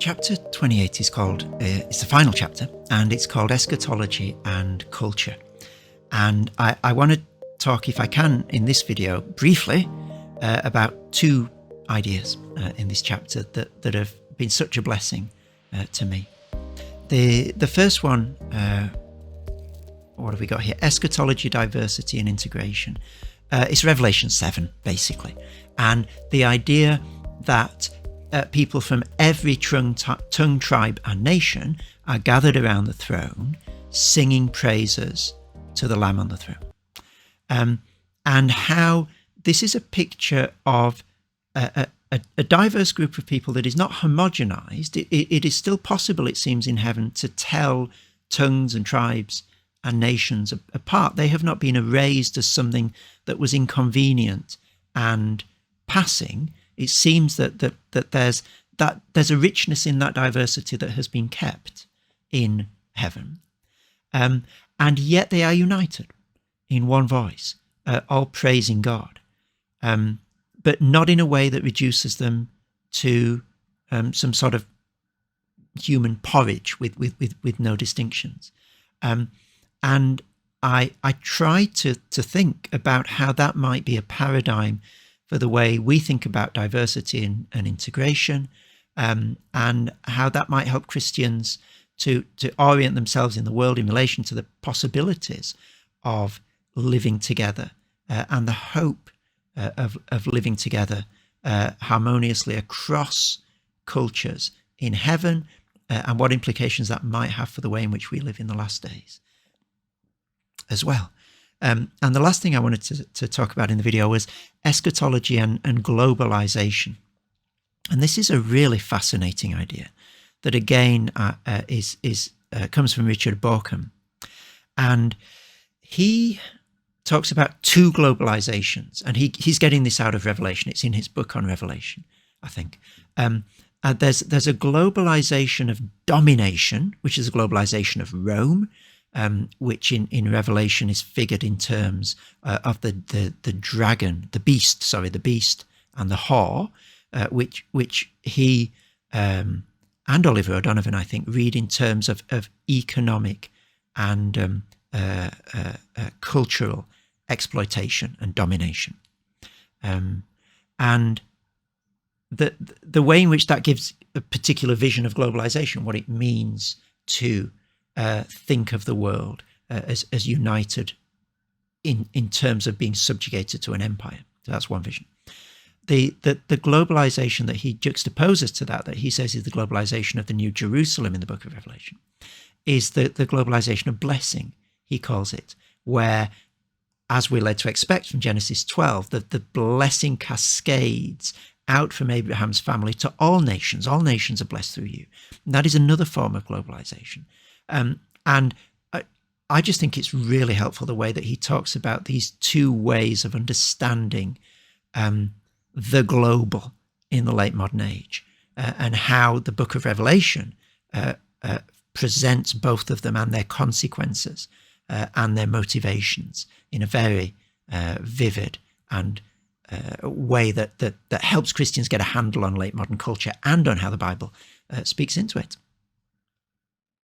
Chapter 28 is called, it's the final chapter, and it's called Eschatology and Culture. And I want to talk, if I can, in this video, briefly, about two ideas in this chapter that have been such a blessing to me. The first one, what have we got here? Eschatology, diversity and integration. It's Revelation 7, basically. And the idea that people from every tongue, tribe and nation are gathered around the throne, singing praises to the Lamb on the throne. And how this is a picture of a diverse group of people that is not homogenized. It is still possible, it seems, in heaven to tell tongues and tribes and nations apart. They have not been erased as something that was inconvenient and passing. It seems that there's a richness in that diversity that has been kept in heaven, and yet they are united in one voice, all praising God, but not in a way that reduces them to some sort of human porridge with no distinctions. And I try to think about how that might be a paradigm for the way we think about diversity and integration, and how that might help Christians to orient themselves in the world in relation to the possibilities of living together, and the hope of living together harmoniously across cultures in heaven, and what implications that might have for the way in which we live in the last days as well. And the last thing I wanted to talk about in the video was eschatology and globalization. And this is a really fascinating idea that, again, comes from Richard Bauckham. And he talks about two globalizations, and he's getting this out of Revelation. It's in his book on Revelation, I think. There's a globalization of domination, which is a globalization of Rome, which in Revelation is figured in terms of the dragon, the beast, and the whore, which he and Oliver O'Donovan, I think, read in terms of economic and cultural exploitation and domination, and the way in which that gives a particular vision of globalization, what it means to think of the world as united in terms of being subjugated to an empire. So that's one vision. The globalization that he juxtaposes to that he says is the globalization of the New Jerusalem in the book of Revelation, is the globalization of blessing, he calls it, where, as we're led to expect from Genesis 12, that the blessing cascades out from Abraham's family to all nations. All nations are blessed through you. And that is another form of globalization. And I just think it's really helpful the way that he talks about these two ways of understanding the global in the late modern age, and how the book of Revelation presents both of them and their consequences and their motivations in a very vivid and way that helps Christians get a handle on late modern culture and on how the Bible speaks into it.